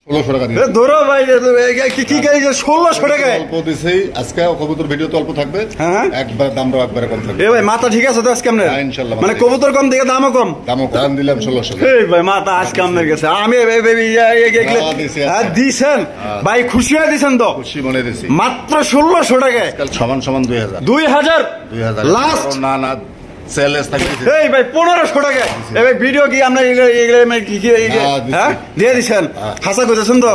1600 টাকা দিয়ে ধরো ভাই কি গাড়ি 1600 টাকায় অল্প দিছেই আজকে কবুতর ভিডিও তো অল্প থাকবে হ্যাঁ একবার দামটা একবারে কম থাকবে। এ ভাই মাথা ঠিক আছে তো আজকে আপনার? হ্যাঁ ইনশাআল্লাহ মানে কবুতর কম দিকে দামও কম দিলাম 1600। এই ভাই মাথা আজকে আপনার কাছে আমি হ্যাঁ দিছেন ভাই খুশি হয়ে দিছেন তো? খুশি মনে দিছি মাত্র 1600 টাকায় সমান 2000 লাস্ট না না সেলস থাকতেছে এই ভাই 1500 টাকা এই ভাই ভিডিও কি আমরা হ্যাঁ দিয়ে দিছেন হাসা কইতেছেন তো?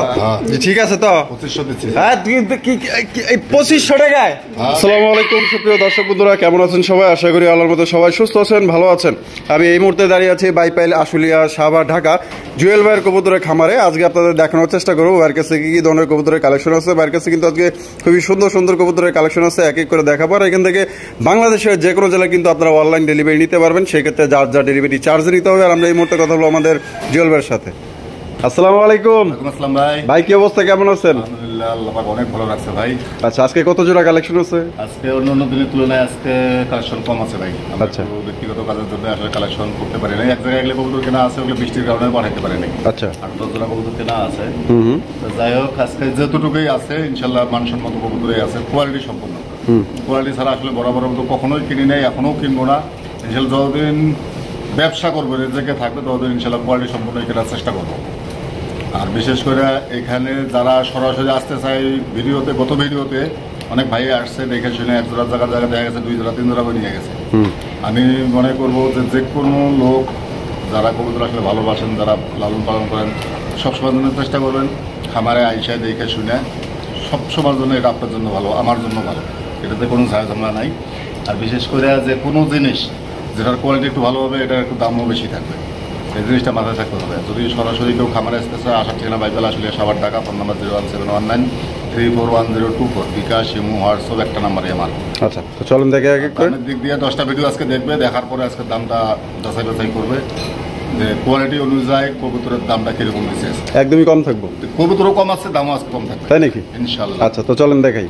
ঠিক আছে তো 2500 দিচ্ছি হ্যাঁ এই 2500 টাকায়। আসসালামু আলাইকুম সুপ্রিয় দর্শক বন্ধুরা, কেমন আছেন সবাই? আশা করি আল্লাহর মতো সবাই সুস্থ আছেন, ভালো আছেন। আমি এই মুহূর্তে দাঁড়িয়ে আছি বাইপাইল আশুলিয়া সাভার ঢাকা জুয়েল ভাইয়ের কবুতরের খামারে। আজকে আপনাদের দেখানোর চেষ্টা করবো ভাইয়ের কাছে কি কি ধরনের কবুতরের কালেকশন আছে। ভাইয়ের কাছে কিন্তু আজকে খুবই সুন্দর সুন্দর কবুতরের কালেকশন আছে, এক এক করে দেখাবো। আর এখান থেকে বাংলাদেশের যে কোনো জেলায় কিন্তু আপনারা অনলাইন ডেলিভারি নিতে পারবেন, সেক্ষেত্রে যার যা ডেলিভারি চার্জ নিতে হবে। আর আমরা এই মুহূর্তে কথা বলবো আমাদের জুয়েল ভাইয়ের সাথে। আসসালামু আলাইকুম। আসসালাম ভাই। ভাই কি অবস্থা, কেমন আছেন? আলহামদুলিল্লাহ, আল্লাহ পাক অনেক ভালো রাখছে ভাই। আচ্ছা, আজকে কত জোড়া কালেকশন আছে? আজকে অন্যান্য দিনের তুলনায় আজকে কালেকশন কম আছে ভাই। আচ্ছা, ব্যক্তিগত কাজের জন্য আসলে কালেকশন করতে পারি না। এক জায়গায় গেলে কবুতর কেনা আছে, ওগুলো বৃষ্টির কারণে পাঠাইতে পারি নাই। আচ্ছা, 8-10 জোড়া কবুতর কেনা আছে। যাই হোক, আজকে যেটুকুই আছে ইনশাল্লাহ মানসম্মত কবুতরই আছে, কোয়ালিটি সম্পূর্ণ। কোয়ালিটি ছাড়া আসলে বরাবর তো কখনোই কিনি নাই, এখনো কিনবো না। ইনশাল্লাহ যতদিন ব্যবসা করবো, রেজেকে থাকবে, ততদিন ইনশাল্লাহ কোয়ালিটি সম্পূর্ণ কেনার চেষ্টা করবো। আর বিশেষ করে এখানে যারা সরাসরি আসতে চায় ভিডিওতে, গত ভিডিওতে অনেক ভাই আসছে, দেখে শুনে 1 জোড়া জায়গা দেখা গেছে 2 জোড়া 3 জোড়া করে নিয়ে গেছে। আমি মনে করবো যে কোনো লোক যারা কবুতর আসলে ভালোবাসেন, যারা লালন পালন করেন, সবসময়ের জন্য চেষ্টা করবেন খামারে আইসা দেখে শুনে। সব সময়ের জন্য এটা আপনার জন্য ভালো, আমার জন্য ভালো, এটাতে কোনো ঝামেলা নাই। আর বিশেষ করে যে কোনো জিনিস যেটার কোয়ালিটি একটু ভালো হবে, এটার একটু দামও বেশি থাকবে, এই জিনিসটা মাথায় থাকতে হবে। যদি সরাসরি কেউ খামারে আসতে চায়, আসার ঠিকানা বাইপাইল আসলে সাভার ঢাকা, ফোন নাম্বার 01719341024, বিকাশ, ইমো, হোয়াটসঅ্যাপ একটা নাম্বারে আমার। আচ্ছা, তো চলুন দেখে দামের দিক দিয়ে 10টা ভিডিও আজকে দেখবে, দেখার পরে আজকে দামটা যাচাই বাছাই করবে যে কোয়ালিটি অনুযায়ী কবুতরের দামটা কিরকম দিচ্ছে। একদমই কম থাকবো, কবুতরও কম আছে, দামও আজকে কম থাকবে, তাই নাকি? ইনশাল্লাহ। আচ্ছা, তো চলেন দেখাই।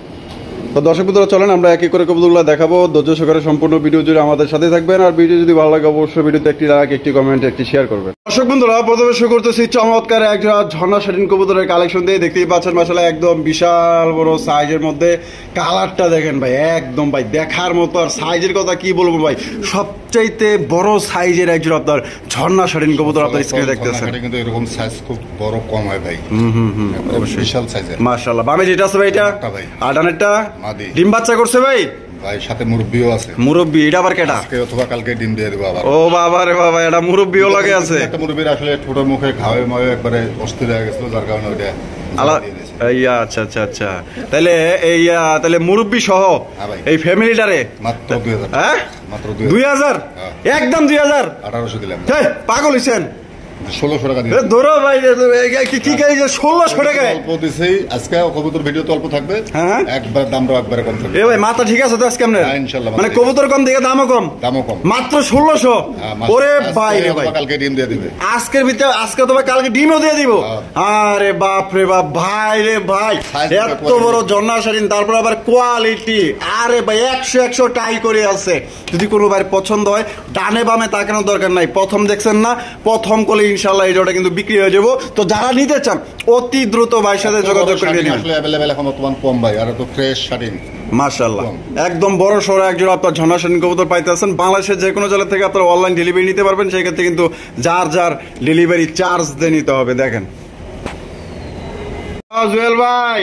তো দর্শক বন্ধুরা চলেন আমরা এক এক করে কবুতরগুলো দেখাবো। ধৈর্য সহকারে সম্পূর্ণ ভিডিও জুড়ে আমাদের সাথে থাকবেন। আর ভিডিও যদি ভালো লাগে অবশ্যই ভিডিওতে একটি লাইক, একটি কমেন্ট, একটি শেয়ার করবেন। দর্শক বন্ধুরা প্রথমে শুরু করতেছি চমৎকার এক ঝর্ণা শাটিন কবুতরের কালেকশন দিয়ে। দেখতেই পাচ্ছেন মাশাআল্লাহ একদম বিশাল বড় সাইজের মধ্যে। কালারটা দেখেন ভাই, একদম ভাই দেখার মতো। আর সাইজের কথা কি বলবো ভাই, সবচাইতে বড় সাইজের একজন আপনার ঝর্ণা শাটিন কবুতর আপনার স্ক্রিনে দেখতেছেন। কিন্তু এরকম সাইজ খুব বড় কম হয় ভাই। অবশ্যই বিশাল সাইজের মাশাআল্লাহ। বামে যেটা আছে ভাই এটা আর ডানেরটা মাদি, ডিম বাচ্চা করছে ভাই। ভাই সাথে মুরব্বিও আছে। মুরব্বি এটা আবার কেটা? আজকে অথবা কালকে ডিম দিয়ে দেব আবার। ও বাবা রে বাবা, এটা মুরব্বিও লাগে আছে। একটা মুরব্বির আসলে ঠোঁটের মুখে ঘাওয়ে ময়ে একবারে অস্থির হয়ে গেছিল, যার কারণে ওইটা আচ্ছা আচ্ছা আচ্ছা। তাহলে মুরব্বি সহ এই ফ্যামিলিটারে মাত্র 2000। হ্যাঁ মাত্র 2000, একদম 2000। 1800 দিলাম। পাগল হইছেন? 1600 টাকা দিয়ে ধরো ভাই কি গাড়ি 1600 টাকায় অল্প দিছেই। আজকে কবুতর ভিডিও তো অল্প থাকবে, হ্যাঁ একবার দামটা একবারে কম থাকবে। এ ভাই মাথা ঠিক আছে তো আজকে আপনার? হ্যাঁ ইনশাআল্লাহ। মানে কবুতর কম দিকে দামও কম মাত্র 1600। ওরে ভাই রে ভাই, কালকে ডিম দিয়ে দিবে। আজকের ভিতরে আজকে তো কালকে ডিমও দিয়ে দিব। আরে বাপ রে বাপ, ভাই রে ভাই এত বড় ঝর্ণা শাটিন, তারপর আবার কোয়ালিটি। আরে ভাই 100 টাই করে আছে। যদি কোনো ভাই পছন্দ হয় ডানে বামে তাকানোর দরকার নাই, প্রথম দেখছেন না, প্রথম কলে ইনশাআল্লাহ এই জোড়াটা কিন্তু বিক্রি হয়ে যাবো। তো যারা নিতে চান অতি দ্রুত ভাইয়ের সাথে যোগাযোগ করে নিন। আসলে अवेलेबल এখন বর্তমান কম ভাই, আর তো ফ্রেশ শাটিন মাশাআল্লাহ একদম বড় সড়ো একজন আপনার ঝর্ণা শাটিন কবুতর পাইতেছেন। বাংলাদেশের যে কোনো জেলা থেকে আপনারা অনলাইন ডেলিভারি নিতে পারবেন, সেই ক্ষেত্রে কিন্তু যার যার ডেলিভারি চার্জ দিয়ে নিতে হবে। দেখেন জুয়েল ভাই,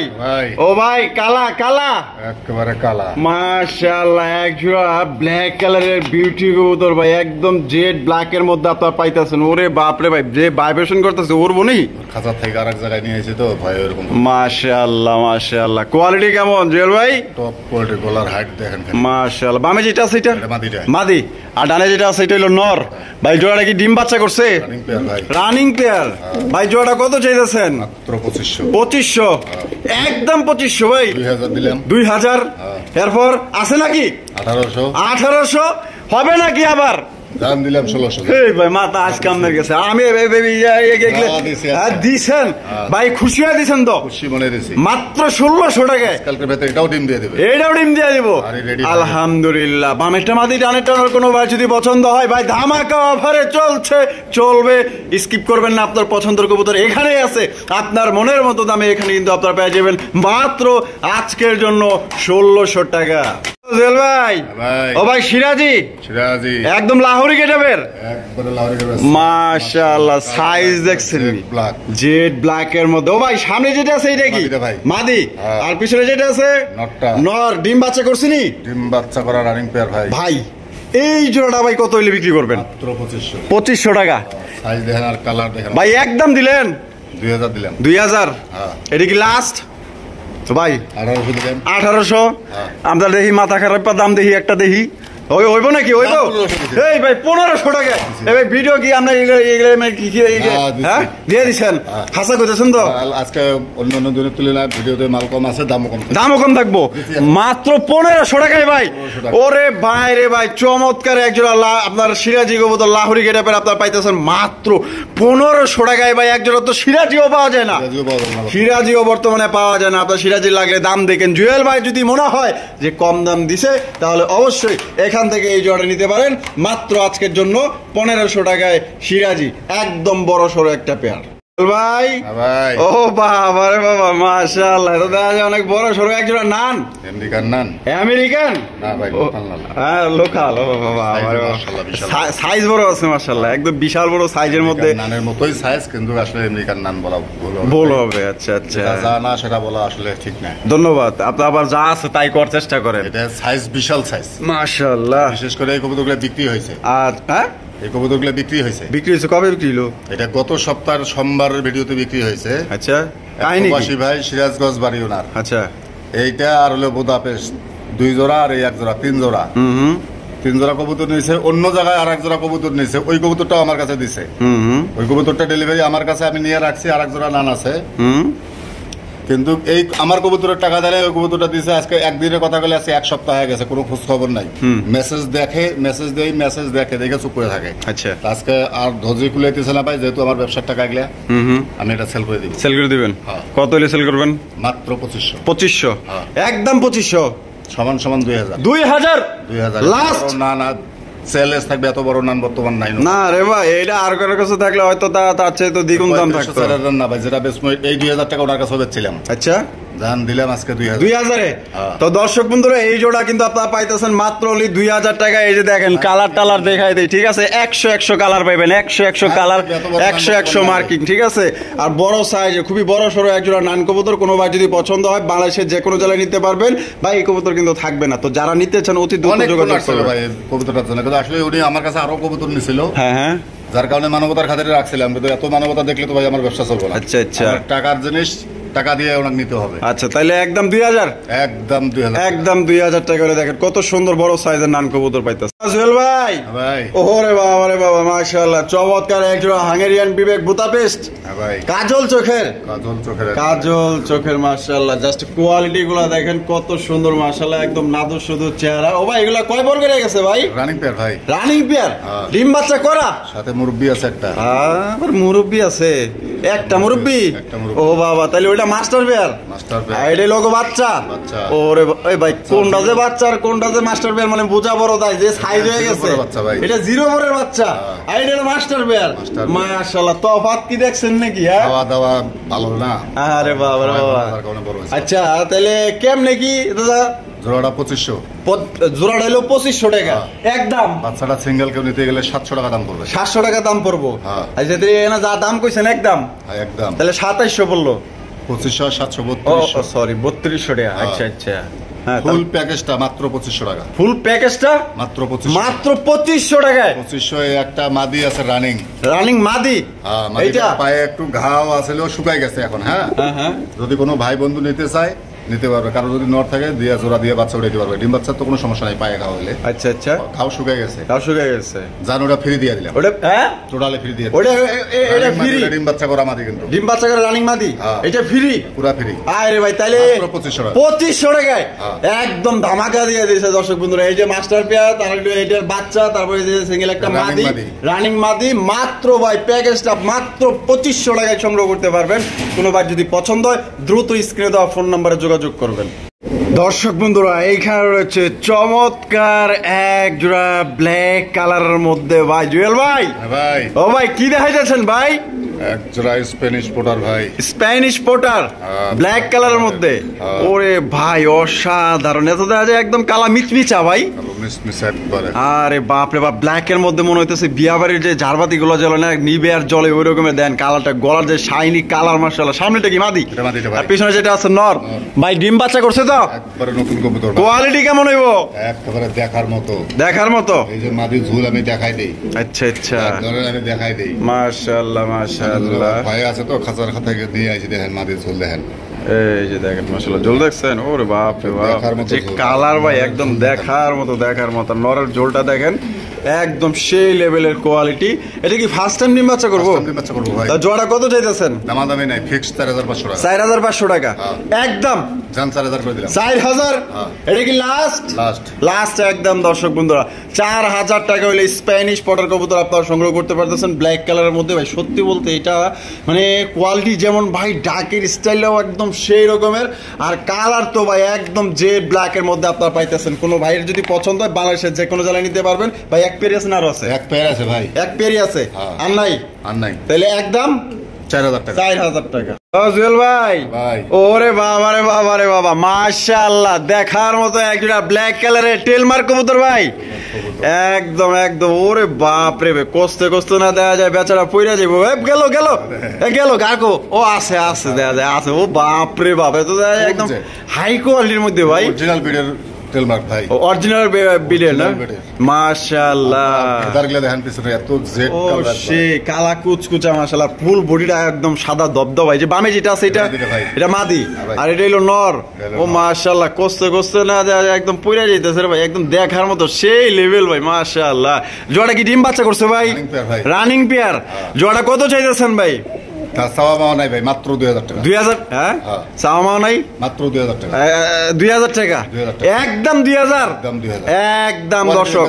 ও ভাই কালা কালা, একেবারে কালা মাশাআল্লাহ এক জোড়া ব্ল্যাক কালারের বিউটি কবুতর ভাই, একদম জেড ব্ল্যাক এর মধ্যে আপনারা পাইতেছেন। ওরে বাপ রে ভাই, যে ভাইব্রেশন করতেছে ওর বনি খাঁচা থেকে আরেক জায়গায় নিয়ে এসে তো ভাই এরকম। মাশাআল্লাহ মাশাআল্লাহ। কোয়ালিটি কেমন জুয়েল ভাই? টপ কোয়ালিটি, গলার হাইট দেখেন মাশাআল্লাহ। বামে যেটা আছে এটা মাদি, আর ডানে যেটা আছে এটা হলো নর। ভাই জোড়াটা কি ডিম বাচ্চা করছে? রানিং পেয়ার ভাই। জোড়াটা কত চাইতেছেন? মাত্র 2500। 2500, একদম 2500 ভাই। 2000 দিলাম। 2000 এরপর আছে নাকি? 1800। 1800 হবে নাকি আবার? দাম দিলাম 1600। এই ভাই মাথা আজকে আমাদের গেছে। আমি দিছেন ভাই, খুশি হয়ে দিছেন তো? খুশি মনে দিছি। মাত্র 1600 টাকায় কালকের ভেতরে এটাও ডিম দিয়ে দেবে। এটাও ডিম দিয়ে দিব আলহামদুলিল্লাহ। বামেরটা মাদি ডানেরটা কোনো ভাই যদি পছন্দ হয় ভাই, ধামাকা অফারে চলবে, স্কিপ করবেন না। আপনার পছন্দের কবুতর এখানেই আছে, আপনার মনের মতো দামে এখানে কিন্তু আপনারা পেয়ে যাবেন মাত্র আজকের জন্য 1600 টাকা। জুয়েল ভাই, ও ভাই সিরাজি একদম লাহোরি গেটাবের, মাশাআল্লাহ সাইজ দেখছেন, জেড ব্ল্যাক এর মধ্যে। ও ভাই সামনে যেটা আছে এটা কি মাদি, আর পিছনে যেটা আছে নর? ডিম বাচ্চা করছিনি? ডিম বাচ্চা করা রানিং পেয়ার ভাই। ভাই এই জোড়াটা ভাই কত হইলে বিক্রি করবেন? মাত্র 2500। 2500 টাকা। সাইজ দেখেন আর কালার দেখেন ভাই, একদম দিলেন 2000 দিলাম। 2000? এটা কি লাস্ট? তো ভাই 1800 দিলাম। 1800? আমরা দেখি মাথা খারাপ দাম, দেখি একটা দেখি হইব নাকি? হইব? এই ভাই 1500 টাকা। এই ভাই ভিডিও কি আমরা হ্যাঁ দিয়ে দিচ্ছেন? হাসা করতেছেন তো? আজকে অন্য দিনের তুলনায় ভিডিওতে মাল কম আছে, দামও কম থাকবো। মাত্র 1500 টাকায় ভাই। ওরে ভাই রে ভাই, চমৎকার একজোড়া আপনার সিরাজি কবুতর লাহোরি গেটাপের আপনার পাইতেছেন মাত্র 1500 টাকায় ভাই। একজোড়া তো সিরাজিও পাওয়া যায় না, সিরাজিও বর্তমানে পাওয়া যায় না। আপনার সিরাজি লাগলে দাম দেখেন। জুয়েল ভাই যদি মনে হয় যে কম দাম দিছে, তাহলে অবশ্যই এখান থেকে এই জোড়া নিতে পারেন মাত্র আজকের জন্য 1500 টাকায়। সিরাজি একদম বড় সড়ো একটা পেয়ার ভাই। ও বাবা রে বাবা, মাশাআল্লাহ, এটা দেখা যায় অনেক বড় সড়ো একজোড়া নান। আমেরিকান না ভাই, হ্যাঁ লোকাল। ও বাবা, সাইজ বড় আছে মাশাআল্লাহ, একদম বিশাল বড় সাইজের মধ্যে। নানের মতোই সাইজ, কিন্তু আসলে আমেরিকান নান বলা ভুল হবে। আচ্ছা আচ্ছা, যা না সেটা বলা আসলে ঠিক না। ধন্যবাদ। আপনি আবার যা আছে তাই করার চেষ্টা করেন। এটা সাইজ বিশাল সাইজ মাশাআল্লাহ। বিশেষ করে এই কবুতরগুলো বিক্রি হয়েছে। আর হ্যাঁ, এই কবুতরগুলো বিক্রি হয়েছে। কবে বিক্রি হলো? এটা গত সপ্তাহের সোমবারের ভিডিওতে বিক্রি হয়েছে। আচ্ছা, কাহিনী প্রবাসী ভাই, সিরাজগঞ্জ বাড়ি ওনার। আচ্ছা, এইটা আর হলো বুদাপেস্ট 2 জোড়া, আর এই 1 জোড়া, 3 জোড়া। 3 জোড়া কবুতর নিয়েছে। অন্য জায়গায় আর 1 জোড়া কবুতর নিয়েছে। ওই কবুতরটাও আমার কাছে দিছে। ওই কবুতরটা ডেলিভারি আমার কাছে আমি নিয়ে রাখছি। আর 1 জোড়া নান আছে, কিন্তু এই আমার কবুতরের টাকা দিলে ওই কবুতরটা দিছে। আজকে একদিনের কথা বলে আছে, 1 সপ্তাহ হয়ে গেছে, কোনো খোঁজ খবর নাই। মেসেজ দেখে চুপ করে থাকে। আচ্ছা, আজকে আর ধৈর্য খুলাইতেছে না ভাই, যেহেতু আমার ব্যবসার টাকা গেলে আমি এটা সেল করে দিব। সেল করে দিবেন? কত হলে সেল করবেন? মাত্র 2500। 2500? একদম 2500 সমান 2000। 2000 লাস্ট? না সেলস থাকবে, এত বড় নান বর্তমান নাই না রে ভাই। এটা আর কারোর কাছে থাকলে হয়তো তার চেয়ে তো দ্বিগুণ দাম থাকতো না ভাই। যেটা বেশ এই 2000 টাকা ওনার কাছে বেচছিলাম। আচ্ছা, দাম দিলাম আজকে 2000-এ। তো দর্শক বন্ধুরা, এই জোড়া কিন্তু আপনারা পাইতেছেন মাত্র 2000 টাকা। এই যে দেখেন কালার টালার দেখাই দেয়, ঠিক আছে? 100 কালার পাইবেন, 100 কালার, 100 মার্কিং, ঠিক আছে? আর বড় সাইজে খুবই বড় সড়ো এক জোড়া নান কবুতর। কোনো ভাই যদি পছন্দ হয়, বাংলাদেশের যে কোনো জেলায় নিতে পারবেন ভাই। এই কবুতর কিন্তু থাকবে না। তো যারা নিতে চান অতি দ্রুত যোগাযোগ করবেন ভাই কবুতরটার জন্য। কিন্তু আসলে উনি আমার কাছে আরো কবুতর নিছিল। হ্যাঁ, যার কারণে মানবতার খাতিরে রাখছিলাম। কিন্তু এত মানবতা দেখলে তো ভাই আমার ব্যবসা চলবে না। আচ্ছা আচ্ছা, টাকার জিনিস টাকা দিয়ে ওনাকে নিতে হবে। আচ্ছা, তাহলে একদম 2000? একদম 2000 টাকা করে। দেখেন কত সুন্দর বড় সাইজের নান কবুতর পাইতেছে জুয়েল ভাই। ওরে বাবা রে বাবা, মাশাআল্লাহ, চমৎকার একজোড়া হাঙ্গেরিয়ান বিবেক বুদাপেস্ট। কাজল চোখের মাশাআল্লাহ। জাস্ট কোয়ালিটি গুলা দেখেন কত সুন্দর মাশাআল্লাহ, একদম নাদুর সুদূর চেহারা। ও ভাই, এগুলা কয় বর্গের হয়ে গেছে ভাই? রানিং পেয়ার ভাই। Running pair? ডিম বাচ্চা করা? সাথে মুরব্বি আছে একটা। আবার মুরব্বি আছে? একটা মুরব্বি? ও বাবা, তাহলে ওইটা মাস্টার পেয়ার? এইটা লোগো বাচ্চা। ওরে ভাই, কোনটা যে বাচ্চা আর কোনটা যে মাস্টার পেয়ার মানে বোঝা বড় তাই যে সাইজ হয়ে গেছে। এটা 0 বরের বাচ্চা, আর এটা মাস্টার পেয়ার। মাশাআল্লাহ, তফাৎ কি দেখছেন নাকি? খাওয়া দাওয়া ভালো না? আরে বাবা রে বাবা। আচ্ছা, তাহলে কেমনে কি দাদা? জোড়াটা 2500। জোড়াটা হলো 2500 টাকা একদম। বাচ্চাটা সিঙ্গেল কেউ নিতে গেলে 700 টাকা দাম পড়বে। 700 টাকা দাম পড়বো? আচ্ছা, এনা যা দাম কইছেন একদম একদম, তাহলে 2700 পড়লো। 2500 732। সরি, 3200 টাকা। আচ্ছা আচ্ছা, ফুল প্যাকেজটা মাত্র 2500 টাকা। ফুল প্যাকেজটা মাত্র 2500 টাকায়? 2500 একটা মাদি আছে রানিং মাদি। এইটা পায়ে একটু ঘাও আছে, শুকাই গেছে এখন। হ্যাঁ, যদি কোনো ভাই বন্ধু নিতে চায় নিতে পারবে। কারো যদি নর থাকে দিয়ে জোড়া দিয়ে বাচ্চা উঠাইতে পারবে। ডিম বাচ্চার তো কোনো সমস্যা নাই, পায়ে খাওয়া হলে। আচ্ছা আচ্ছা, খাও শুকায় গেছে, তাও শুকিয়ে গেছে, জান ওটা ফ্রি দিয়ে দিলাম। ওটা হ্যাঁ টোটালি ফ্রি দিয়ে ওটা এটা ফ্রি? ডিম বাচ্চা করা মাদি কিন্তু, ডিম বাচ্চা করে রানিং মাদি, এটা ফ্রি পুরা ফ্রি। আরে ভাই তাহলে 2500 টাকায় একদম ধামাকা দিয়ে দিয়েছে দর্শক বন্ধুরা। এই যে মাস্টার পেয়ার, তারপরে এটার বাচ্চা, তারপরে যে সিঙ্গেল একটা মাদি, রানিং মাদি, মাত্র ভাই প্যাকেজটা মাত্র 2500 টাকায় সংগ্রহ করতে পারবেন। কোনো ভাই যদি পছন্দ হয় দ্রুত স্ক্রিনে দেওয়া ফোন নাম্বারে যোগাযোগ করবেন। দর্শক বন্ধুরা এইখানে রয়েছে চমৎকার এক জোড়া ব্ল্যাক কালারের মধ্যে ভাই জুয়েল ভাই। ভাই ও ভাই কি দেখাইতেছেন ভাই? এক জোড়া স্প্যানিশ পোটার ভাই, স্প্যানিশ পোটার ব্ল্যাক কালারের মধ্যে। ওরে ভাই অসাধারণ, এত দেখা যায় একদম কালা মিচমিচা ভাই। আরে বাপ রে বাপ, ব্ল্যাক এর মধ্যে মনে হইতেছে বিয়া বাড়ির যে ঝাড়বাতি গুলো জ্বলে না, নিবে আর জলে ওই রকমের দেন কালারটা, গলার যে শাইনি কালার। মাশাআল্লাহ, সামনেটা কি মাদি আর পিছনে যেটা আছে নর। ভাই ডিম বাচ্চা করছে তো একবারে নতুন কবুতর। কোয়ালিটি কেমন হইব? একেবারে দেখার মতো, দেখার মতো। এই যে মাদি ঝুল আমি দেখাই দেই। আচ্ছা আচ্ছা, আমি দেখাই দেই। মাশাআল্লাহ মাশাআল্লাহ, ভাই আছে তো খাঁচার খাতা থেকে নিয়ে আইছি, দেখেন মাদি ঝুল দেখেন। এই যে দেখেন মাশাআল্লাহ জল দেখছেন, ওরে বাপ রে বাপ, যে কালার ভাই একদম দেখার মতো, দেখার মতো। নরের ঝোলটা দেখেন একদম সেই লেভেলের কোয়ালিটি। এটা কি ফার্স্ট টাইম ডিম বাচ্চা করবো? ডিম বাচ্চা করবো ভাই। জোড়া কত চাইতেছেন? দামাদামি নাই, ফিক্স 4500 টাকা। 4500 টাকা একদম, জান 4000 করে দিলাম। 4000? এটা কি লাস্ট? লাস্ট একদম। দর্শক বন্ধুরা 4000 টাকা হইলে স্প্যানিশ পটার কবুতর আপনারা সংগ্রহ করতে পারতেছেন ব্ল্যাক কালারের মধ্যে। ভাই সত্যি বলতে এটা মানে কোয়ালিটি যেমন ভাই, ডাকের স্টাইলটাও একদম সেই রকমের, আর কালার তো ভাই একদম জেড ব্ল্যাকের মধ্যে আপনারা পাইতেছেন। কোনো ভাইয়ের যদি পছন্দ হয় বাংলাদেশের যে কোনো জেলায় নিতে পারবেন। ভাই এক পেয়ার আছে না আরো আছে? এক পেয়ার আছে ভাই, এক পেয়ারই আছে। আর নাই? আর নাই। তাহলে একদম 4000 টাকা। 4000 টাকা। জুয়েল ভাই, ওরে বাবা রে বাবা রে বাবা, মাশাআল্লাহ দেখার মতো একজোড়া ব্ল্যাক কালারের টেলমার্ক কবুতর ভাই, একদম একদম। ওরে বাপ রে, কষ্টে কষ্টে না দেখা যায় বেচারা পইরা যাবো। গেল গেল গেল গাকো, ও আছে আছে দেখা যায় আছে। ও বাপ রে বাপ, এত দেখা যায় একদম হাই কোয়ালিটির মধ্যে ভাই, অরিজিনাল বিডের টেলমার্ক ভাই, অরিজিনাল বিডের না? মাশাআল্লাহ দারগুলা দেখেন পিছনে এত জেড কালার, সে কালা কুচকুচা মাশাআল্লাহ, ফুল বডিটা একদম সাদা দবদবা। এই যে বামে যেটা আছে এটা মাদি, আর এটা হলো নর। ও মাশাআল্লাহ, কষ্টে কষ্টে না একদম পুরা যাইতেছে ভাই, একদম দেখার মতো সেই লেভেল ভাই মাশাআল্লাহ। জোড়া কি ডিম বাচ্চা করছে ভাই? Running pair. জোড়া কত চাইতেছেন ভাই? চাওয়া মাওয়া নাই ভাই, মাত্র 2000 টাকা। 2000? হ্যাঁ চাওয়া মাওয়া নাই, মাত্র 2000 টাকা। 2000 টাকা একদম, 2000 একদম। দর্শক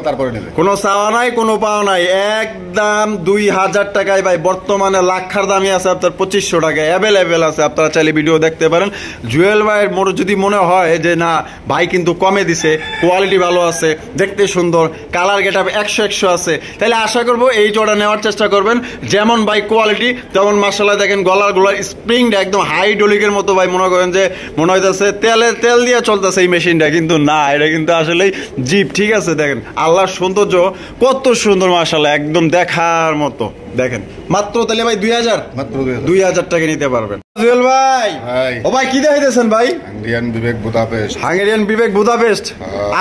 কোনো চাওয়া নাই, কোনো পাওয়া নাই, একদম 2000 টাকায় ভাই। বর্তমানে লাখার দামই আছে আপনার 2500 টাকায় অ্যাভেলেবেল আছে। আপনারা চাইলে ভিডিও দেখতে পারেন। জুয়েল ভাইয়ের যদি মনে হয় যে না ভাই কিন্তু কমে দিছে, কোয়ালিটি ভালো আছে, দেখতে সুন্দর, কালার গেট আপ 100 আছে, তাহলে আশা করবো এই জোড়া নেওয়ার চেষ্টা করবেন। যেমন ভাই কোয়ালিটি তেমন মাশাআল্লাহ দেখেন গলার স্প্রিংটা একদম হাইড্রোলিকের মতো ভাই, মনে করেন যে মনে হইতেছে তেল দিয়ে চলতেছে এই মেশিনটা, কিন্তু না, এটা কিন্তু আসলে জিপ। ঠিক আছে, দেখেন আল্লাহর সৌন্দর্য কত সুন্দর মাশাআল্লাহ, একদম দেখার মতো। দেখেন মাত্র তাহলে ভাই 2000, মাত্র 2000 টাকা নিতে পারবেন। জুয়েল ভাই, ও ভাই কি দেখাইতেছেন ভাই? হাঙ্গেরিয়ান বিবেক বুদাপেস্ট। হাঙ্গেরিয়ান বিবেক বুদাপেস্ট,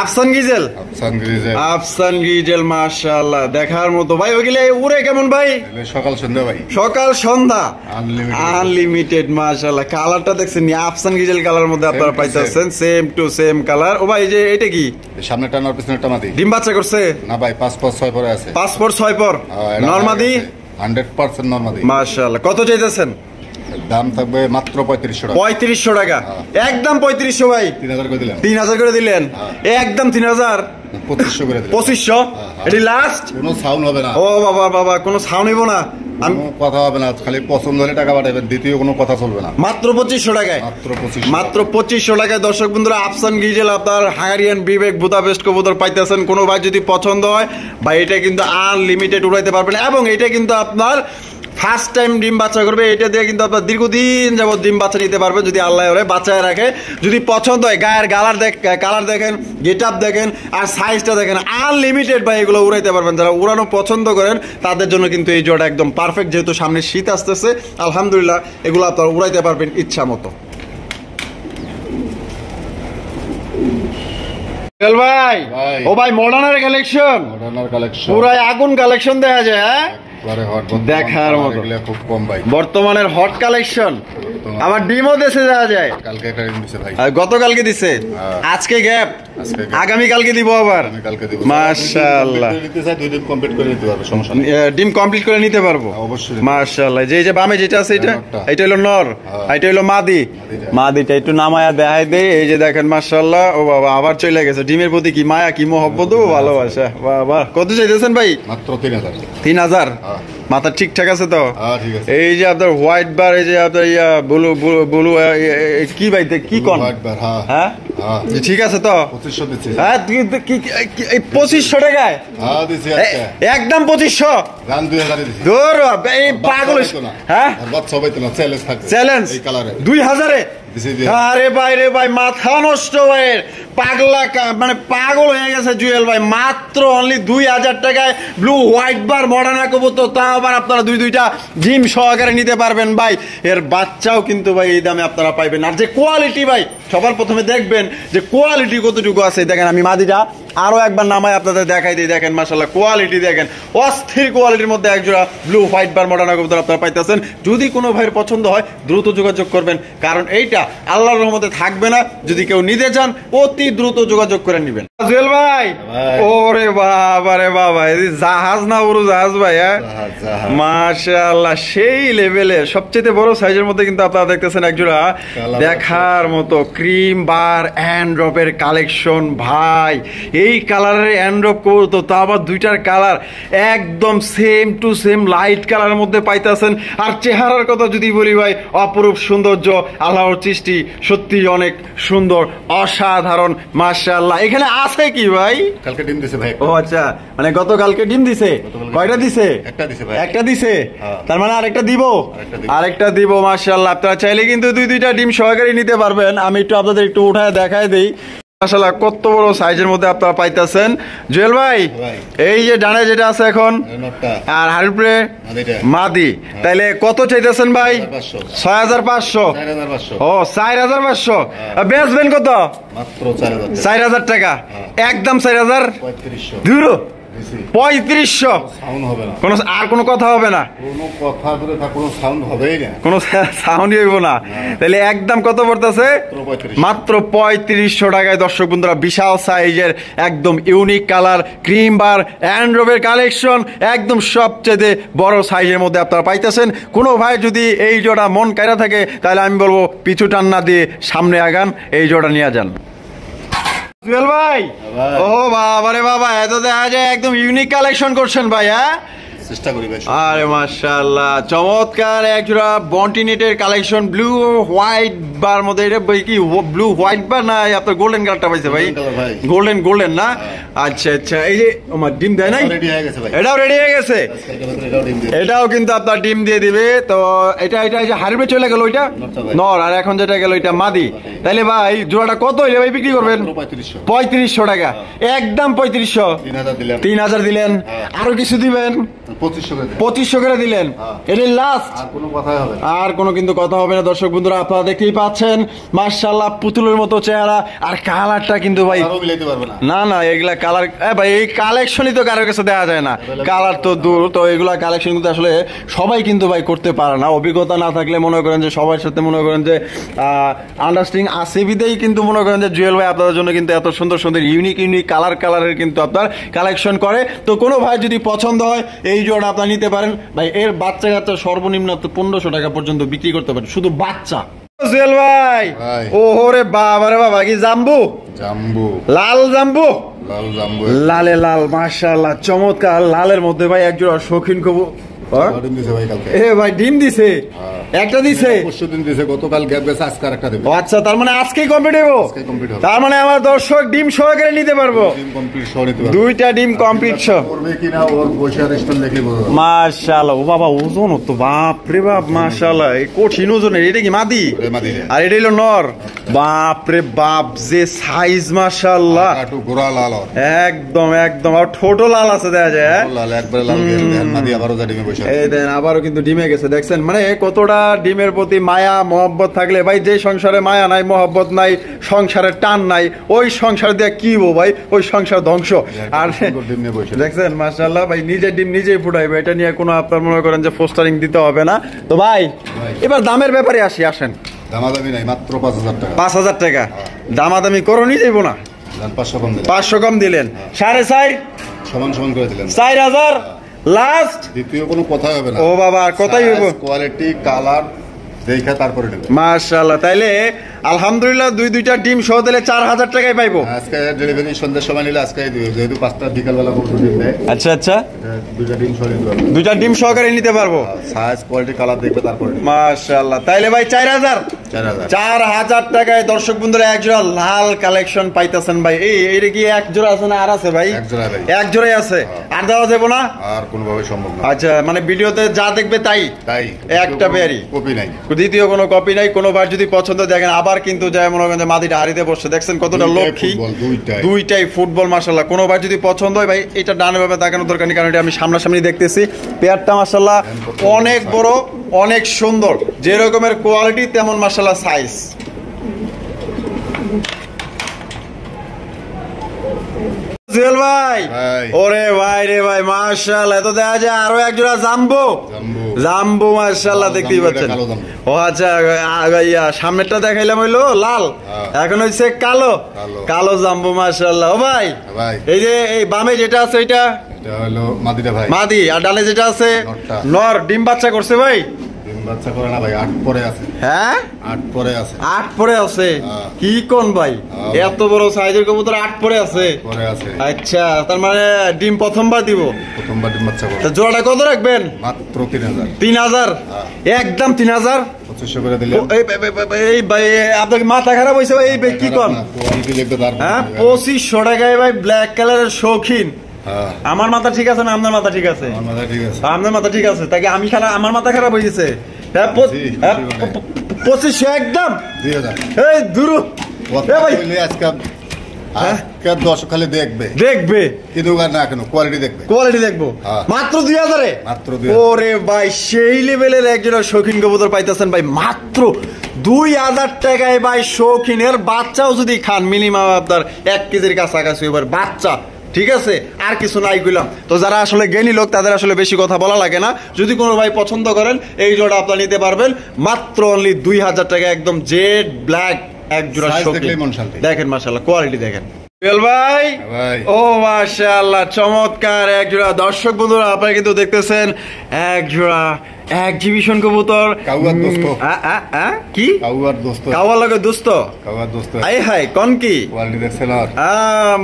আফসান গিজেল। আফসান গিজেল মাশাআল্লাহ দেখার মতো ভাই। ওইগুলো উড়ে কেমন ভাই? সকাল সন্ধ্যা ভাই, সকাল সন্ধ্যা আনলিমিটেড মাশাআল্লাহ। কালারটা দেখছেন আফসান গিজেল কালার মধ্যে আপনারা পাইতেছেন, সেম টু সেম কালার। ও ভাই যে এটা কি সামনে টানার পিছনে টামাদি? ডিম বাচ্চা করছে না ভাই, 5/6 পরে আছে। 5/6 পর নরমাদি, 100% নরমাদি মাশাআল্লাহ। কত চাইতেছেন? দাম থাকবে মাত্র 3500 টাকা। 3500 টাকা একদম। 3500 ভাই, 3000 করে দিলাম। 3000 করে দিলেন একদম। 3000 2500 করে দিলাম। 2500 এটি লাস্ট। কোনো সাউন্ড হবে না। ও বাবা বাবা, কোনো সাউন্ড হইব না, কথা হবে না, খালি পছন্দ হলে টাকা পাঠাবেন, দ্বিতীয় কোনো কথা চলবে না। মাত্র 2500 টাকায়, মাত্র 2500 টাকায় দর্শক বন্ধুরা আফসান গিজেল আপনার হাঙ্গেরিয়ান বিবেক বুদাপেস্ট কবুতর পাইতেছেন। কোনো ভাই যদি পছন্দ হয় ভাই, এটা কিন্তু আনলিমিটেড উড়াইতে পারবেন, এবং এটা কিন্তু আপনার ফার্স্ট টাইম ডিম বাচ্চা করবে। এটা দিয়ে কিন্তু আপনার দীর্ঘদিন যাবত ডিম বাচ্চা নিতে পারবেন যদি আল্লাহ ওরে বাচ্চায় রাখে। যদি পছন্দ হয়, গায়ের কালার দেখেন, গেট আপ দেখেন, আর সাইজটা দেখেন, আনলিমিটেড ভাই এগুলো উড়াইতে পারবেন। যারা উড়ানো পছন্দ করেন তাদের জন্য কিন্তু এই জোড়া একদম পারফেক্ট, যেহেতু সামনে শীত আসতেছে আলহামদুলিল্লাহ এগুলো আপনারা উড়াইতে পারবেন ইচ্ছা মতো। ভাই, ও ভাই মডার্নের কালেকশন, পুরাই আগুন কালেকশন দেখা যায়। হ্যাঁ দেখার মতো খুব কম ভাই, বর্তমানের হট কালেকশন। আবার ডিমও দেশে যাওয়া যায়, কালকে একটা ডিম দিছে ভাই, গতকালকে দিছে, আজকে গ্যাপ, আগামী কালকে দিব আবার। মাশাআল্লাহ, ডিম কমপ্লিট করে নিতে পারবে, সমস্যা নেই, ডিম কমপ্লিট করে নিতে পারবো অবশ্যই। মাশাআল্লাহ, যে বামে যেটা আছে এটা হলো নর, এটা হলো মাদি। মাদিটা একটু নামায়া দেখাই দেই, এই যে দেখেন মাশাআল্লাহ। ও বাবা, আবার চলে গেছে। ডিমের প্রতি কি মায়া, কি মহব্বত, ভালোবাসা। বাবা, কত চাইতেছেন ভাই? মাত্র 3000। 3000? মাথা ঠিকঠাক আছে তো? এই যে আপনার হোয়াইট বার, এই যে আপনার ব্লু ব্লু কি ভাই, কি কোন হ্যাঁ ঠিক আছে তো? 2500 দিচ্ছি। হ্যাঁ, 2500 টাকায় একদম 2500। রান 2000 দিচ্ছি। দূর এই পাগল। হ্যাঁ, বাচ্চা ভাই তো না, চ্যালেঞ্জ থাকে, চ্যালেঞ্জ এই কালারে 2000-এ। আরে ভাই রে ভাই, মাথা নষ্ট ভাইয়ের, পাগলা মানে পাগল হয়ে গেছে জুয়েল ভাই। মাত্র অনলি 2000 টাকায় ব্লু হোয়াইট বার মডার্না কবুতর, তাও আবার আপনারা দুইটা ডিম সহকারে নিতে পারবেন ভাই। এর বাচ্চাও কিন্তু ভাই এই দামে আপনারা পাইবেন। আর যে কোয়ালিটি ভাই, সবার প্রথমে দেখবেন যে কোয়ালিটি কতটুকু আছে। দেখেন, আমি মাদিটা আরো একবার নামায় আপনাদের দেখাই দিই। দেখেন মাশাআল্লাহ, কোয়ালিটি দেখেন, অস্থির কোয়ালিটির মধ্যে একজোড়া ব্লু হোয়াইট বার মডার্না কবুতর আপনারা পাইতেছেন। যদি কোনো ভাইয়ের পছন্দ হয় দ্রুত যোগাযোগ করবেন, কারণ এইটা আল্লাহর রহমতে থাকবে না। যদি কেউ নিতে চান অতি দ্রুত যোগাযোগ করে নেবেন। জুয়েল ভাই, ওরে বাবা রে বাবা, জাহাজ না বড় জাহাজ ভাই। হ্যাঁ, মাশাআল্লাহ, সেই লেভেলে সবচেয়ে বড় সাইজের মধ্যে কিন্তু আপনারা দেখতেছেন একজোড়া দেখার মতো ক্রিম বার অ্যান্ড্রপের কালেকশন ভাই। এই কালারের অ্যান্ড্রপ কবুতর, তা আবার দুইটার কালার একদম সেম টু সেম লাইট কালারের মধ্যে পাইতেছেন। আর চেহারার কথা যদি বলি ভাই, অপরূপ সৌন্দর্য, আল্লাহর সৃষ্টি সত্যি অনেক সুন্দর, অসাধারণ মাশাআল্লাহ। এখানে আছে কি ভাই? কালকে ডিম দিছে ভাই। ও আচ্ছা, মানে গতকালকে ডিম দিছে। কয়টা দিছে? একটা দিছে ভাই। একটা দিছে, তার মানে আরেকটা দিব, আরেকটা দিব। মাশাআল্লাহ, আপনারা চাইলে কিন্তু দুইটা ডিম সহকারে নিতে পারবেন। আমি একটু আপনাদের একটু উঠায় দেখাই দেই। মাশাআল্লাহ, কত বড় সাইজের মধ্যে আপনারা পাইতেছেন। জুয়েল ভাই, এই যে ডানে যেটা আছে এখন, আর হারুপরে মাদি, তাইলে কত চাইতেছেন ভাই? 6500। ও 4500। বেচবেন কত? মাত্র 4000। 4000 টাকা একদম। 4000 দূর 3500। আর কোনো কথা হবে না, কোনো সাউন্ডই হইব না। তাহলে একদম কত পড়তেছে? মাত্র 3500 টাকায়। দর্শক বন্ধুরা, বিশাল সাইজের একদম ইউনিক কালার ক্রিম বার অ্যান্ড্রপের কালেকশন, একদম সবচেয়ে বড় সাইজের মধ্যে আপনারা পাইতেছেন। কোনো ভাই যদি এই জোড়া মন কায়রা থাকে, তাহলে আমি বলবো পিছু টান না দিয়ে সামনে আগান, এই জোড়া নিয়ে যান। জুয়েল ভাই, ও বাবা রে বাবা, এত দেখা যায় একদম ইউনিক কালেকশন করছেন ভাই। হ্যাঁ, চেষ্টা করি ভাই। আরে মাশাআল্লাহ, চমৎকার একজোড়া বন্টিনেটের কালেকশন ব্লু হোয়াইট বার মধ্যে। এটা কি ব্লু হোয়াইট বার না আপনার গোল্ডেন কালারটা পাইছে ভাই? গোল্ডেন না? আচ্ছা আচ্ছা, এই যে আমার ডিম দেয় নাই, এটাও রেডি হয়ে গেছে। এটাও কিন্তু আপনার ডিম দিয়ে দিবে। তো এটা এই যে হারিবে চলে গেল, ওইটা নর, আর এখন যেটা গেল ওইটা মাদি। তাইলে ভাই জোড়াটা কত হইলে ভাই বিক্রি করবেন? 3500 টাকা একদম। 3500। 3000 দিলেন, আরো কিছু দিবেন? 2500 করে দিলেন। এটাই লাস্ট, আর কোনো কিন্তু কথা হবে না। দর্শক বন্ধুরা, আপনারা দেখতেই পাচ্ছেন মাশাআল্লাহ, পুতুলের মতো চেহারা। আর কালারটা কিন্তু ভাই না না, এগুলা কালার ভাই এই কালেকশনই তো কারোর কাছে দেওয়া যায় না। কালার তো দূর, তো এগুলা কালেকশন কিন্তু আসলে সবাই কিন্তু ভাই করতে পারে না। অভিজ্ঞতা না থাকলে মনে করেন যে সবার সাথে মনে করেন যে আন্ডারস্ট্যান্ডিং আছে বিদেই কিন্তু মনে করেন যে জুয়েল ভাই আপনাদের জন্য কিন্তু এত সুন্দর সুন্দর ইউনিক কালারের কিন্তু আপনার কালেকশন করে। তো কোনো ভাই যদি পছন্দ হয়, এই জোড়া আপনার নিতে পারেন ভাই। এর বাচ্চা কাচ্চা সর্বনিম্ন 1500 টাকা পর্যন্ত বিক্রি করতে পারেন, শুধু বাচ্চা। জুয়েল ভাই, ওরে বাবা রে বাবা, কি জাম্বু? লাল জাম্বু, লালে লাল মাশাআল্লাহ, চমৎকার লালের মধ্যে ভাই একজোড়া শৌখিন কবুতর। ভাই ডিম দিছে, একটা দিছে, গতকাল গ্যাপ গেছে, আজকে আরেকটা দেব। আচ্ছা, তার মানে আজকেই কমপ্লিট হইব। তার মানে আমার দর্শক ডিম সহকারে নিতে পারবো, দুইটা ডিম কমপ্লিট সহ। মাশাআল্লাহ, ও বাবা, ওজন তো বাপ রে বাপ, মাশাআল্লাহ, এই কঠিন ওজনের। এটা কি মাদি? আর এটা হলো নর। বাপ রে বাপ, যে সাইজ মাশাআল্লাহ, একটু গোড়া লাল একদম একদম, আর ঠোঁটও লাল আছে দেখা যায়। লাল একবারে লাল দেখেন, মাদি আবারও যা ডিমে বসে আছে। এই দেন আবারও কিন্তু ডিমে গেছে, দেখছেন মানে কতটা ডিমের প্রতি মায়া মহব্বত থাকলে ভাই, যে সংসারে মায়া নাই, মহব্বত নাই, সংসারের টান নাই, ওই সংসার দিয়ে কি ভাই, ওই সংসার ধ্বংস। আর ডিম নিয়ে বসে দেখছেন মাশাআল্লাহ ভাই, নিজের ডিম নিজেই ফুটাইবে, এটা নিয়ে কোনো আপনার মনে করেন যে পোস্টারিং দিতে হবে না। তো ভাই এবার দামের ব্যাপারে আসেন। দামাদামি নাই, মাত্র 5,000 টাকা। 5,000 টাকা দামাদামি করোনি যাইব না, 500 কম দিলেন। 500 কম দিলেন, 4.5 সমান সমান করে দিলেন। 4,000 লাস্ট, দ্বিতীয় কোনো কথাই হবে না। ও বাবা, আর কথাই হইব, কোয়ালিটি কালার দেখা তারপরে নেবেন। মাশাআল্লাহ, তাইলে আলহামদুলিল্লাহ দুইটা ডিম সহ দিলে 4,000 টাকায় পাইবো। আজকে ডেলিভারি সন্ধ্যার সময় নিলে আজকে দিও, যেহেতু 5টা বিকালবেলা পর্যন্ত ডিম দেয়। আচ্ছা আচ্ছা, দুইটা ডিম সহ দিতে পারবো, দুইটা ডিম সহকারে নিতে পারবো। সাইজ কোয়ালিটি কালার দেখবে তারপরে। মাশাআল্লাহ, তাইলে ভাই 4,000 টাকায় দর্শক বন্ধুরা এক জোড়া লাল কালেকশন পাইতেছেন ভাই। এইটা কি এক জোড়া আছে না আর আছে ভাই? এক জোড়াই আছে, আর দেওয়া যাবে না, আর কোনোভাবে সম্ভব না। আচ্ছা, মানে ভিডিওতে যা দেখবে তাই একটা পেয়ারি, কপি নাই, দ্বিতীয় কোনো কপি নাই। কোনো বার যদি পছন্দ দেখেন, আবার কিন্তু যায় মনে করেন যে মাদিটা হারিতে বসছে, দেখছেন কতটা লক্ষ্মী, দুইটাই ফুটবল মাশাআল্লাহ। কোনো বার যদি পছন্দ হয় ভাই, এটা ডানে ভাবে তাকানোর দরকার নেই, কারণ এটা আমি সামনাসামনি দেখতেছি। পেয়ারটা মাশাআল্লাহ অনেক বড়, অনেক সুন্দর, যে রকমের কোয়ালিটি তেমন মাশাআল্লাহ সাইজ। জুয়েল ভাই, ওরে ভাই রে ভাই, মাশাআল্লাহ, তো দেখা যায় আরো এক জোড়া জাম্বো মাশাআল্লাহ, দেখতেই পাচ্ছেন। ও আচ্ছা, সামনেরটা দেখাইলাম হইলো লাল, এখন হচ্ছে কালো জাম্বো মাশাআল্লাহ। ও ভাই, এই যে এই বামে যেটা আছে এটা হলো মাদিটা ভাই, মাদি, আর ডালে যেটা আছে নর, ডিম বাচ্চা করছে ভাই? বাচ্চা করে না ভাই, 8 পরে আছে। হ্যাঁ, 8 পরে আছে, 8 পরে আছে। কি কোন ভাই, এত বড় সাইজের কবুতর 8 পরে আছে? আচ্ছা, তার মানে ডিম প্রথমবার দিব, প্রথমবার ডিম বাচ্চা করে। জোড়াটা কত রাখবেন? মাত্র 3,000। 3,000 একদম 3,000 2500 করে দিলে। এই ভাই আপনার মাথা খারাপ হইছে ভাই, এই কি কোন? হ্যাঁ, 2500 টাকায় ভাই ব্ল্যাক কালারের শৌখিন। আমার মাথা ঠিক আছে না আপনার মাথা ঠিক আছে? আপনার মাথা ঠিক আছে, তাকে আমি খারাপ, আমার মাথা খারাপ হয়ে গেছে। 2500 একদম। এই দুরু আজকে দর্শক খালি দেখবে কিন্তু না, কেন কোয়ালিটি দেখবো মাত্র 2,000-এ। ওরে ভাই, সেই লেভেলের একজন শৌখিন কবুতর পাইতেছেন ভাই মাত্র 2,000 টাকায় ভাই। শৌখিনের বাচ্চাও যদি খান, মিনিমাম আপনার 1 কেজির কাছাকাছি এবার বাচ্চা, ঠিক আছে, আর কিছু নাই কইলাম। তো যারা আসলে জ্ঞানী লোক, তাদের আসলে বেশি কথা বলা লাগে না। যদি কোনো ভাই পছন্দ করেন, এই জোড়া আপনারা নিতে পারবেন মাত্র অনলি 2,000 টাকা, একদম জেড ব্ল্যাক এক জোড়া শৌখিন। দেখেন মাশাআল্লাহ, কোয়ালিটি দেখেন ভাই। ও মাশাআল্লাহ, চমৎকার এক জোড়া। দর্শক বন্ধুরা, আপনারা কিন্তু দেখতেছেন এক জোড়া এক্সিবিশন কবুতর। কি কাওয়ার লাগে দোস্ত? আই হাই কোন কি কোয়ালিটি দেখছেন? আর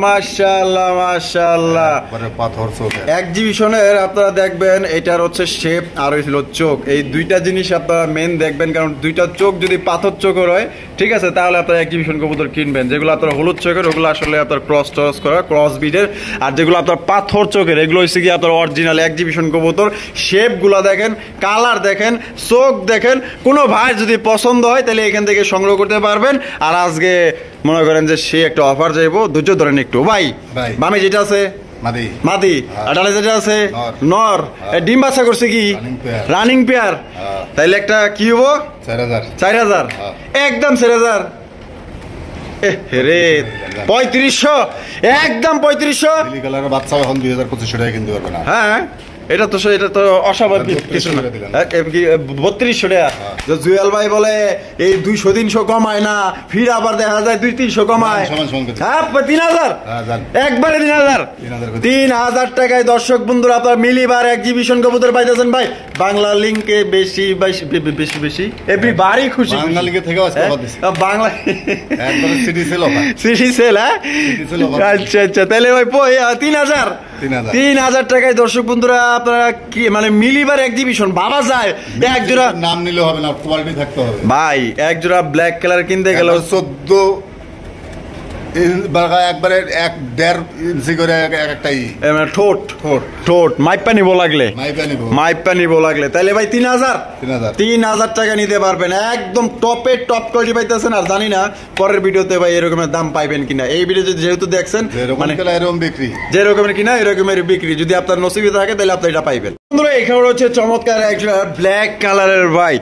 মাশাআল্লাহ মাশাআল্লাহ, পাথর চোখ এক্সিবিশনের আপনারা দেখবেন, এটার হচ্ছে শেপ আর হইছিল চোখ, এই দুইটা জিনিস আপনারা মেন দেখবেন, কারণ দুইটা চোখ যদি পাথর চোখের হয়, ঠিক আছে, তাহলে আপনারা এক্সিবিশন কবুতর কিনবেন। যেগুলো আপনার হলুদ চোখের, ওগুলো আসলে আপনার ক্রস করা, ক্রস বিডের। আর যেগুলো আপনার পাথর চোখের, এগুলো হচ্ছে কি আপনার অরিজিনাল এক্সিবিশন কবুতর। শেপগুলো দেখেন, কালার দেখেন, চোখ দেখেন। কোনো ভাই যদি পছন্দ হয়, তাহলে এখান থেকে সংগ্রহ করতে পারবেন। আর আজকে মনে করেন যে সে একটা অফার যাইব, ধৈর্য ধরেন একটু ভাই। বামে যেটা আছে মাদি, আর ডালে যেটা আছে নর, ডিম বাচ্চা করছে কি রানিং পেয়ার, তাইলে একটা কি হবো? 4,000 একদম 4,000। রে 3500 একদম 3500। বাচ্চা এখন 2,2500 টাকা কিনতে পারবে না। হ্যাঁ, এটা তো অস্বাভাবিক কিছু না। 3200 টাকা। জুয়েল ভাই বলে এই 200-300 কমায় না, ফির আবার দেখা যায় 200-300 কমায়। হ্যাঁ, 3,000 একবারে 3,000 টাকায় দর্শক বন্ধুরা আপনার মিলিবার এক্সিবিশন কবুতর পাইতেছেন ভাই। বাংলা লিঙ্কে বেশি এভরিবাডি খুশি। বাংলা লিঙ্কে থেকে বাংলা সিটি সেল। আচ্ছা আচ্ছা, তাহলে ভাই 3,000 টাকায় দর্শক বন্ধুরা আপনারা কি মানে মিলিবার এক্সিবিশন বাবা যায়। এক জোড়া নাম নিলে হবে না, কোয়ালিটি থাকতে হবে ভাই। এক জোড়া ব্ল্যাক কালার কিনতে গেল একবারে 1.5 ইঞ্চি করে একটাই ঠোঁট ঠোঁট ঠোঁট মাইপা নিবো লাগলে মাইপা নিবো লাগলে তাহলে ভাই 3000 টাকা নিতে পারবেন একদম টপের টপ কোয়ালিটি পাইতেছেন। আর জানি না পরের ভিডিওতে ভাই এরকমের দাম পাইবেন কিনা, এই ভিডিও যেহেতু দেখছেন মানে এরকম বিক্রি যে রকমের কিনা এরকমের বিক্রি, যদি আপনার নসিবে থাকে তাহলে আপনি এটা পাইবেন। বন্ধুরা এখানে হচ্ছে চমৎকার একটা ব্ল্যাক কালারের ভাই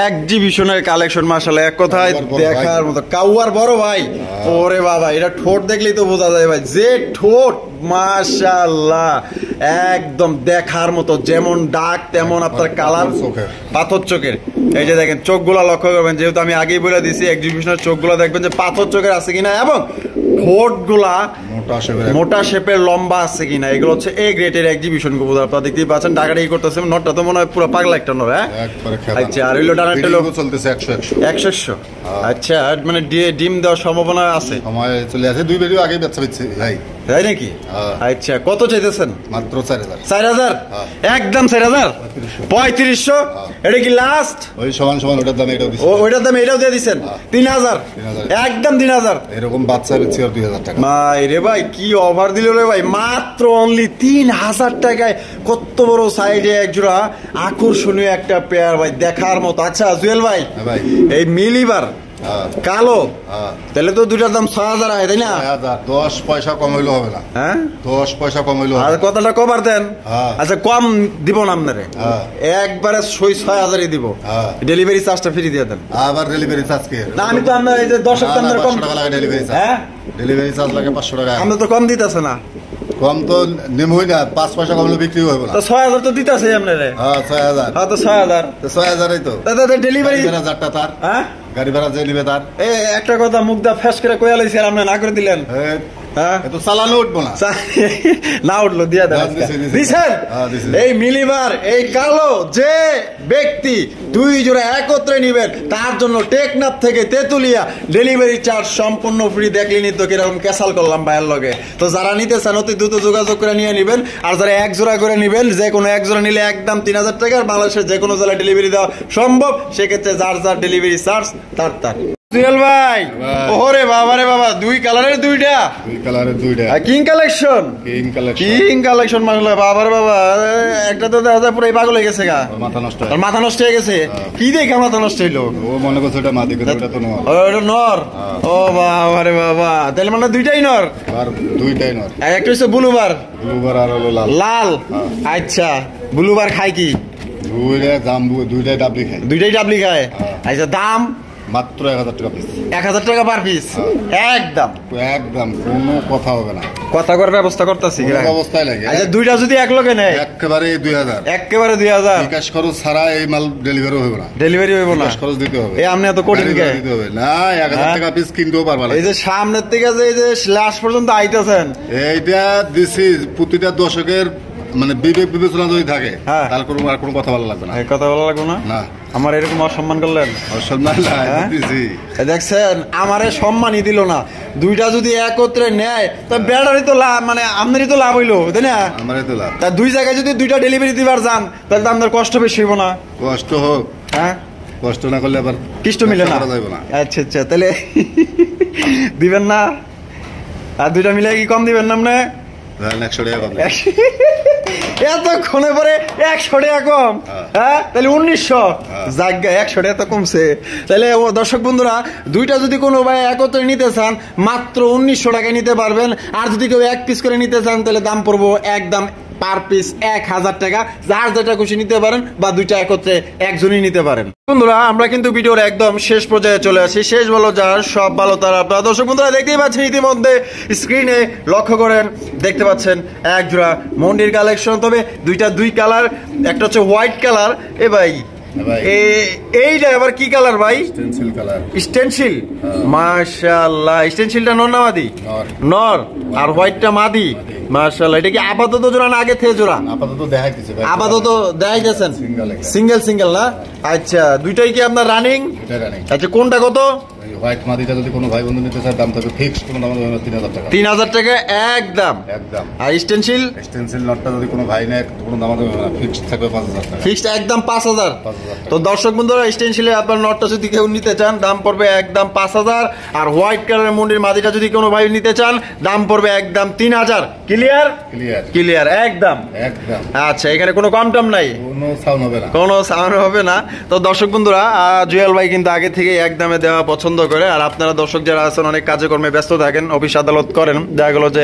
এক্সিবিশনের কালেকশন, মাশাআল্লাহ এক কথায় দেখার মতো কাউয়ার বড় ভাই। ওরে বাবা, এটা ঠোঁট দেখলেই তো বোঝা যায় ভাই, যে ঠোঁট মাশাআল্লাহ একদম দেখার মতো, যেমন ডাক তেমন আপনার কালার, পাথর চোখের। এই যে দেখেন চোখগুলা লক্ষ্য করবেন, যেহেতু আমি আগেই বলে দিছি এক্সিবিশনের চোখগুলা দেখবেন যে পাথর চোখের আছে কিনা এবং ঠোঁটগুলা মোটা শেপের লম্বা আছে কিনা। এগুলো হচ্ছে এ গ্রেডের এক্সিবিশন কবুতর, আপনারা দেখতেই পাচ্ছেন। ঢাকাটা কি করতেছে, নটটা তো মনে হয় পুরো পাগলা একটা নর। হ্যাঁ আচ্ছা, আর হইলো ডানাটা চলতেছে 100 আচ্ছা, মানে ডিম দেওয়ার সম্ভাবনা আছে, সময় চলে আসে। 2 ভিডিও আগে বাচ্চা দিচ্ছে ভাই, তাই নাকি? আচ্ছা, কত চাইতেছেন? মাত্র 4000 একদম 4000 3500। এটা কি লাস্ট? ওই সমান ওটার দামে এটাও দিছেন, ওইটার দামে এটাও দিয়ে দিছেন 3000 একদম 3000। এরকম বাচ্চা দিচ্ছে 2000 টাকা। ভাই রে ভাই কি অফার দিল রে ভাই, মাত্র অনলি 3000 টাকায় কত বড় সাইজে এক জোড়া আকর্ষণীয় একটা পেয়ার ভাই, দেখার মতো। আচ্ছা জুয়েল ভাই, এই মিলিবার কালো, তাহলে তো দুটার দাম 6000 হয়, তাই না? 10 পয়সা কম হইলো হবে না। হ্যাঁ 10 পয়সা কম হইলো। আর কতটা কভার দেন? আচ্ছা কম দিব না আপনারে, একবারে 6000ই দিব। ডেলিভারি চার্জটা ফ্রি দিয়ে দেন। আবার ডেলিভারি চার্জ কি? না আমি তো আপনার এই যে 10 টাকা কম টাকা লাগে ডেলিভারি চার্জ। হ্যাঁ ডেলিভারি চার্জ লাগে 500 টাকা। আমরা তো কম দিতেছে না, কম তো নেমই না, 5 পয়সা কম হলে বিক্রি হবে না। তো 6000 তো দিতেছে আপনারে। হ্যাঁ 6000। হ্যাঁ তো 6000ই তো দাদা ডেলিভারি 1000টা তার। হ্যাঁ গাড়ি ভাড়া যে নিবে তার। একটা কথা মুখদা ফ্যাশ করে কইয়া লাইছি, আর আপনি না করে দিলেন। তো চালানো উঠবো না, না উঠলো দিয়া দেন। এই মিলিবার এই কালো যে ব্যক্তি 2 জোড়া একত্রে নিবেন, তার জন্য টেকনাফ থেকে তেতুলিয়া ডেলিভারি চার্জ সম্পূর্ণ ফ্রি। দেখলেনি তো কিরকম ক্যাসাল করলাম ভাইয়ের লগে। তো যারা নিতে চান অতি দ্রুত যোগাযোগ করে নিয়ে নিবেন। আর যারা 1 জোড়া করে নিবেন, যে কোনো 1 জোড়া নিলে একদম 3000 টাকা। আর বাংলাদেশের যে কোনো জেলায় ডেলিভারি দেওয়া সম্ভব, সেক্ষেত্রে যার ডেলিভারি চার্জ তার। জুয়েল ভাই, ওরে বাবা রে বাবা, 2 কালারের 2টা কিং কালেকশন মাশাআল্লাহ। বাবা রে বাবা, একটা তো দেখা যায় পুরো পাগল হয়ে গেছে গা, মাথা নষ্ট হয়ে গেছে। কি দেখে মাথা নষ্ট হইলো? ও মনে করছে ওটা মাদি, ওটা তো নর। ওটা নর? ও বাবা রে বাবা, তাহলে মানে 2টাই নর? আর 2টাই নর। একটা হচ্ছে ব্লুবার আর হলো লাল। আচ্ছা, ব্লুবার খায় কি? 2টাই ডাবলি খায়। আচ্ছা, দাম মাত্র 1000 টাকা পিস। 1000 টাকা পার পিস। একদম কোনো কথা হবে না, কথা করার ব্যবস্থা করতেছি অবস্থায় লাগে। আচ্ছা, 2টা যদি এক লগে নেয় একেবারে 2000, একেবারে 2000। বিকাশ খরচ ছাড়া এই মাল ডেলিভারি হবে না, বিকাশ খরচ দিতে হবে। এই আপনি এত কঠিন কে দিতে হবে না, 1000 টাকা পিস কিনতেও পারবা না। এই যে সামনের থেকে যে এই যে লাস্ট পর্যন্ত আইতেছেন, এইটা দিছি প্রতিটা দর্শকের মানে বিবেক বিবেচনা যদি থাকে, তাহলে কোনো কথা ভালো লাগবে না। কথা ভালো লাগবে না। না, আমার এরকম অসম্মান করলেন। অসম্মান দেখছেন, আমারে সম্মানই দিল না। 2টা যদি একত্রে নেয় তা বেড়ারই তো লাভ, মানে আপনারই তো লাভ হইলো, তাই না? আমারই তো লাভ। তা 2 জায়গায় যদি 2টা ডেলিভারি দিবার যান, তাহলে তো আপনার কষ্ট বেশি হইব না? কষ্ট হোক, হ্যাঁ কষ্ট না করলে আবার কষ্ট মিলে না। আচ্ছা আচ্ছা, তাহলে দিবেন না? আর 2টা মিলে কি কম দিবেন না? আপনি 100 টাকা কম। এতক্ষণে পরে 100 টাকা কম? হ্যাঁ, তাহলে 1900। জায়গা 100 টাকা তো কমছে। তাহলে দর্শক বন্ধুরা, 2টা যদি কোনো ভাই একত্রে নিতে চান, মাত্র 1900 টাকায় নিতে পারবেন। আর যদি কেউ 1 পিস করে নিতে চান, তাহলে দাম পড়বো একদম পার পিস 1000 টাকা। যার যেটা খুশি নিতে পারেন, বা 2টা একত্রে একজনই নিতে পারেন। বন্ধুরা, আমরা কিন্তু ভিডিওর একদম শেষ পর্যায়ে চলে আসি। শেষ ভালো যার, সব ভালো তার। আপনারা দর্শক বন্ধুরা দেখতেই পাচ্ছেন, ইতিমধ্যে স্ক্রিনে লক্ষ্য করেন, দেখতে পাচ্ছেন এক জোড়া মন্ডির কালেকশন। তবে 2টা 2 কালার, একটা হচ্ছে হোয়াইট কালার। এ ভাই, এইটা আবার কি কালার ভাই? Stencil colour. স্টেনসিল, মাশাআল্লাহ। স্টেনসিলটা নর না মাদি? নর। আর হোয়াইটটা মাদি। মাশাআল্লাহ। এটা কি আপাতত জোড়া না আগে থেকে জোড়া? আপাতত দেখাইতেছেন। সিঙ্গেল না? আচ্ছা, দুইটাই কি আপনার রানিং? এটা রানিং। আচ্ছা, কোনটা কত? হোয়াইট মাদিটা যদি কোনো ভাই বন্ধু নিতে চায় দাম থাকবে ফিক্সড, কোনো দাম 3000 টাকা। 3000 টাকা একদম। একদম। আর স্টেনসিল? স্টেনসিল নটটা যদি কোনো ভাই নেয় কোনো দাম ফিক্সড থাকবে 5000 টাকা। ফিক্সড একদম 5000। 5000 তো দর্শক বন্ধুরা, স্টেনসিলে আপনার নটটা যদি কেউ নিতে চান দাম পড়বে একদম 5000। আর হোয়াইট কালারের মুন্ডির মাদিটা যদি কোনো ভাই নিতে চান দাম পড়বে একদম 3000। ক্লিয়ার? ক্লিয়ার। ক্লিয়ার একদম। একদম। আচ্ছা, এখানে কোনো কম টম নাই? কোনো সাউন্ড হবে না। কোনো সাউন্ড হবে না। তো দর্শক বন্ধুরা, জুয়েল ভাই কিন্তু আগে থেকে একদমে দেওয়া পছন্দ করে। আর আপনারা দর্শক যারা আছেন অনেক কাজে কর্মে ব্যস্ত থাকেন, অফিস আদালত করেন, দেখা গেল যে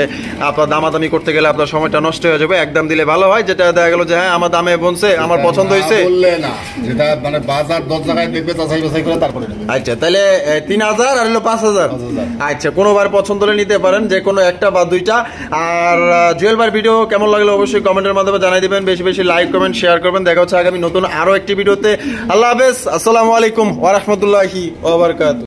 আপনার দামাদামি করতে গেলে আপনার সময়টা নষ্ট হয়ে যাবে, একদম দিলে ভালো হয়। যেটা দেখা গেল যে হ্যাঁ আমার দামে বলছে, আমার পছন্দ হয়েছে, বললে না, যেটা মানে বাজার 10 জায়গায় দেখবে যাচাই বাছাই করে তারপরে নেবে। আচ্ছা, তাহলে 3000 আর হলো 5000। 5000। আচ্ছা, কোনোবার পছন্দ হলে নিতে পারেন, যে কোনো একটা বা দুইটা। আর জুয়েল ভাইয়ের ভিডিও কেমন লাগলো অবশ্যই কমেন্টের মাধ্যমে জানাই দিবেন। বেশি বেশি লাইক কমেন্ট শেয়ার করবেন। দেখা হচ্ছে আগামী নতুন আরো একটি ভিডিওতে। আল্লাহ হাফেজ, আসসালামু আলাইকুম ওয়া রাহমাতুল্লাহি ওয়া বারাকাতুহু।